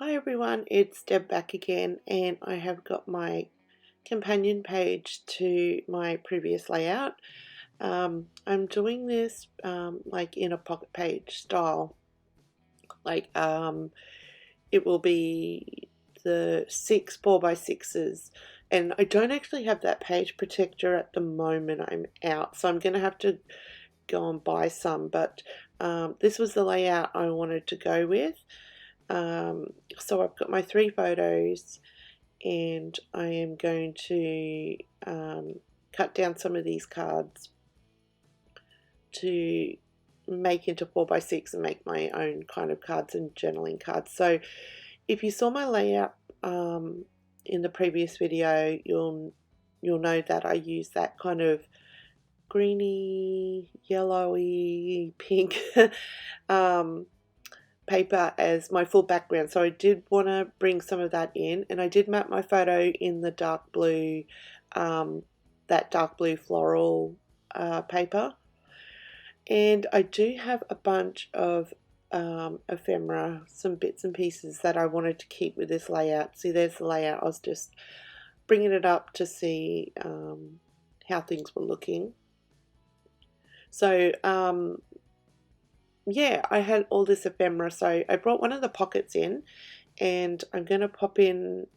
Hi everyone, it's Deb back again, and I have got my companion page to my previous layout. I'm doing this like in a pocket page style. It will be the 6 4x6s, and I don't actually have that page protector at the moment. I'm out, so I'm going to have to go and buy some, but this was the layout I wanted to go with. So I've got my 3 photos, and I am going to cut down some of these cards to make into 4x6 and make my own kind of cards and journaling cards. So if you saw my layout in the previous video, you'll know that I use that kind of greeny, yellowy, pink paper as my full background. So I did want to bring some of that in, and I did map my photo in the dark blue, that dark blue floral paper. And I do have a bunch of ephemera, some bits and pieces that I wanted to keep with this layout. See, there's the layout. I was just bringing it up to see how things were looking. So yeah, I had all this ephemera, so I brought one of the pockets in, and I'm going to pop in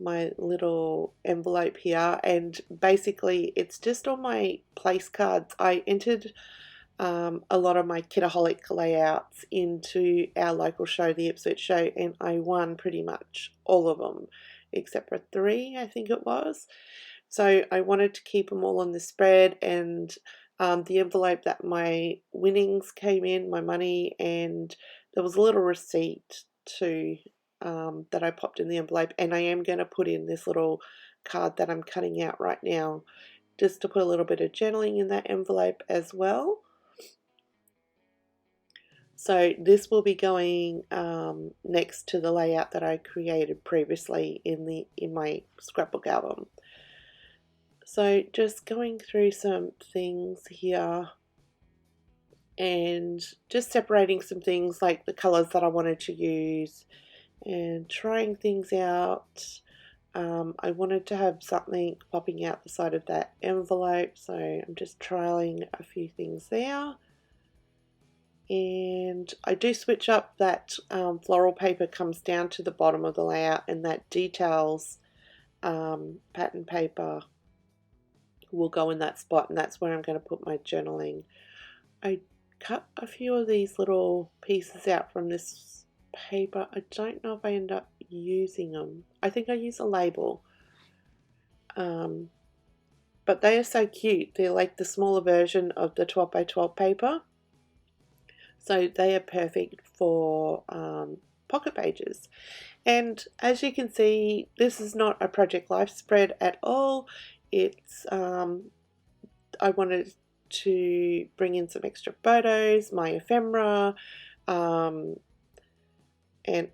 my little envelope here, and basically it's just all my place cards. I entered a lot of my Kitaholic layouts into our local show, the Ipswich show, and I won pretty much all of them except for 3, I think it was. So I wanted to keep them all on the spread, and the envelope that my winnings came in, my money, and there was a little receipt too that I popped in the envelope, and I am going to put in this little card that I'm cutting out right now just to put a little bit of journaling in that envelope as well. So this will be going next to the layout that I created previously in my scrapbook album. So just going through some things here and just separating some things like the colors that I wanted to use and trying things out. I wanted to have something popping out the side of that envelope, so I'm just trialing a few things there. And I do switch up that floral paper comes down to the bottom of the layout, and that details pattern paper will go in that spot, and that's where I'm going to put my journaling. I cut a few of these little pieces out from this paper. I don't know if I end up using them. I think I use a label. But they are so cute. They're like the smaller version of the 12x12 paper. So they are perfect for pocket pages. And as you can see, this is not a Project Life spread at all. It's I wanted to bring in some extra photos, my ephemera, and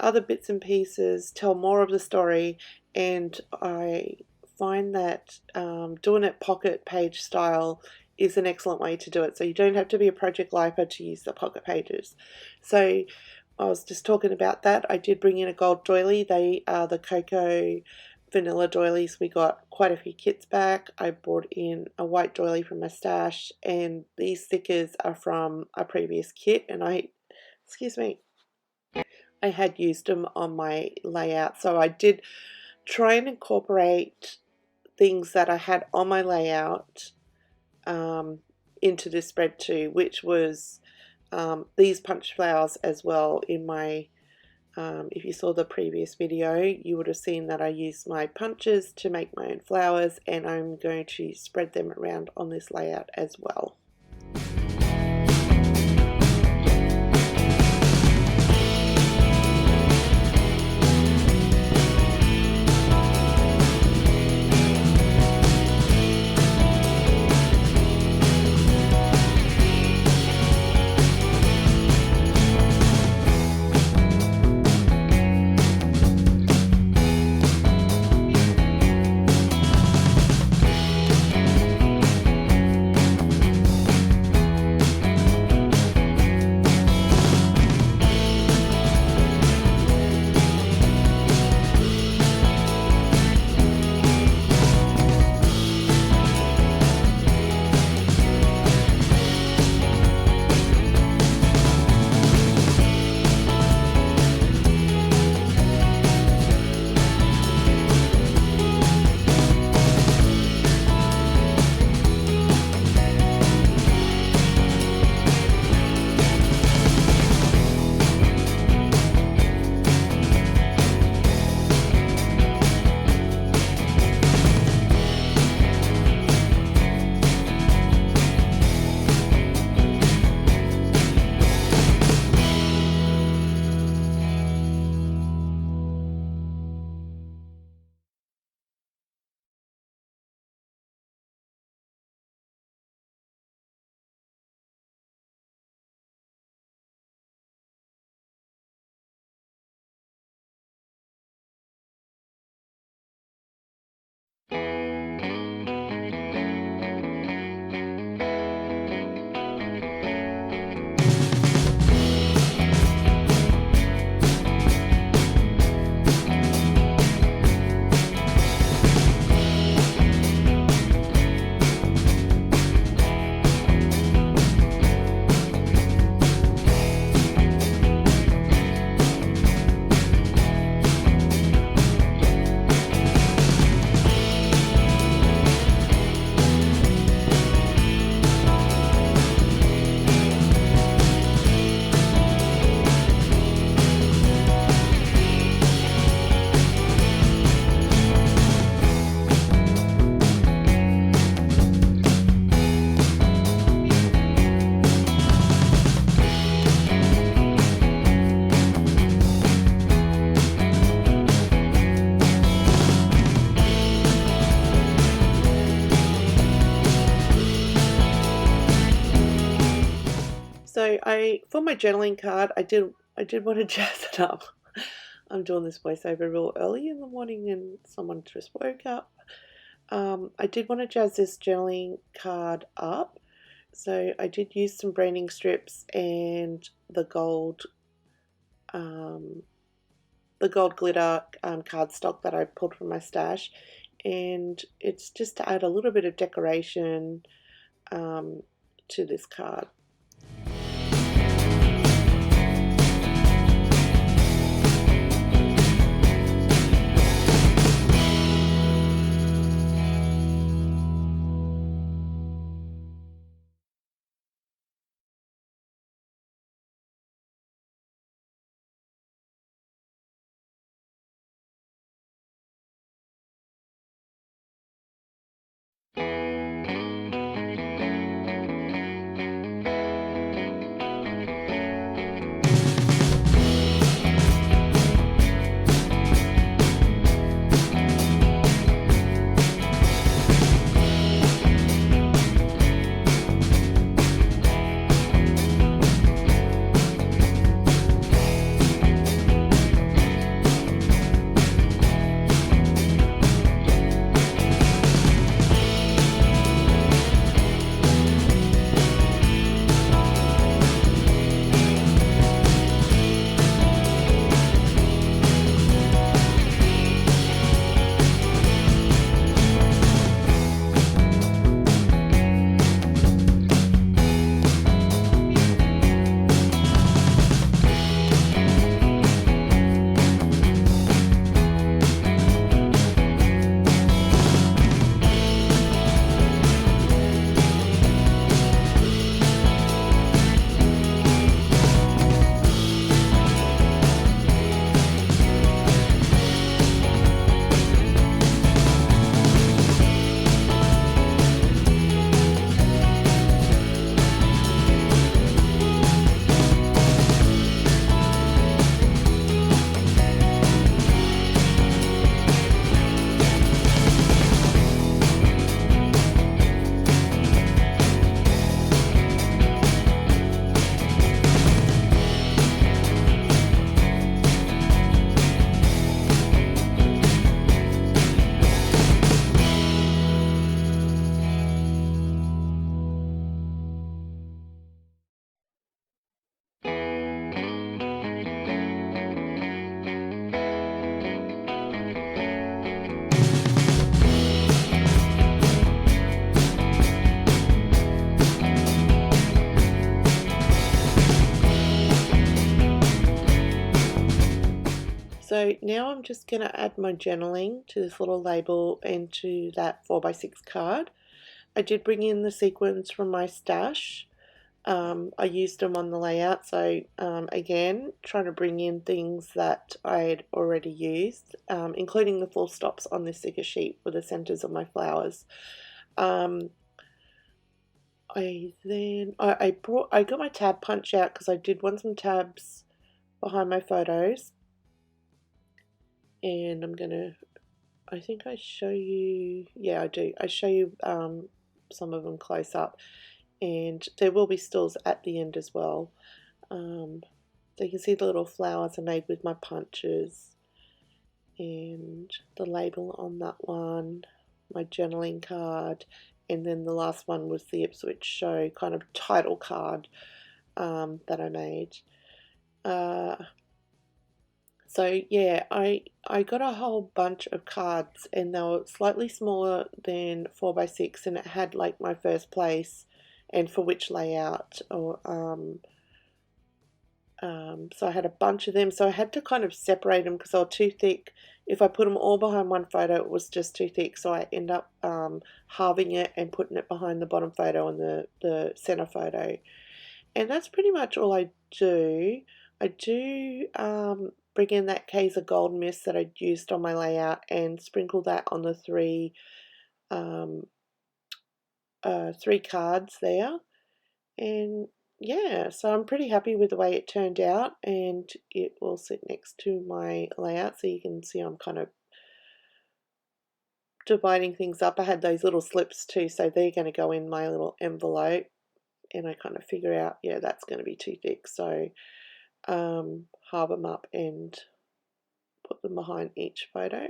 other bits and pieces, tell more of the story, and I find that doing it pocket page style is an excellent way to do it. So you don't have to be a Project Lifer to use the pocket pages. So I was just talking about that. I did bring in a gold doily. They are the cocoa vanilla doilies. We got quite a few kits back. I brought in a white doily from my stash, and these stickers are from a previous kit, and I had used them on my layout. So I did try and incorporate things that I had on my layout into this spread too, which was these punch flowers as well. In my if you saw the previous video, you would have seen that I used my punches to make my own flowers, and I'm going to spread them around on this layout as well. So for my journaling card, I did want to jazz it up. I'm doing this voiceover real early in the morning and someone just woke up. I did want to jazz this journaling card up. So I did use some branding strips and the gold glitter cardstock that I pulled from my stash, and it's just to add a little bit of decoration to this card. So now I'm just going to add my journaling to this little label and to that 4x6 card. I did bring in the sequins from my stash. I used them on the layout, so again, trying to bring in things that I'd already used, including the full stops on this sticker sheet for the centers of my flowers. I got my tab punch out because I did want some tabs behind my photos, and I think I show you, yeah, I do. I show you some of them close up, and there will be stills at the end as well. So you can see the little flowers are made with my punches, and the label on that one, my journaling card, and then the last one was the Ipswich Show kind of title card that I made. So yeah, I got a whole bunch of cards, and they were slightly smaller than 4x6, and it had like my first place and for which layout, or so I had a bunch of them, so I had to kind of separate them because they were too thick. If I put them all behind one photo, it was just too thick, so I end up halving it and putting it behind the bottom photo and the center photo. And that's pretty much all I do. I do bring in that Kaiser Gold Mist that I used on my layout and sprinkle that on the three cards there. And yeah, so I'm pretty happy with the way it turned out, and it will sit next to my layout so you can see I'm kind of dividing things up. I had those little slips too, so they're going to go in my little envelope. and I kind of figure out, yeah, that's going to be too thick, so halve them up and put them behind each photo,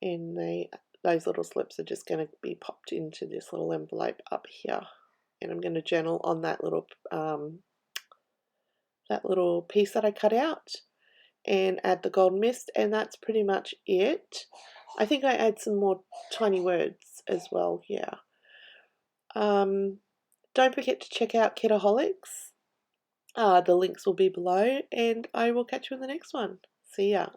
and those little slips are just going to be popped into this little envelope up here, and I'm going to journal on that little piece that I cut out and add the golden mist, and that's pretty much it. I think I add some more tiny words as well here. Don't forget to check out Kitaholics. The links will be below, and I will catch you in the next one. See ya.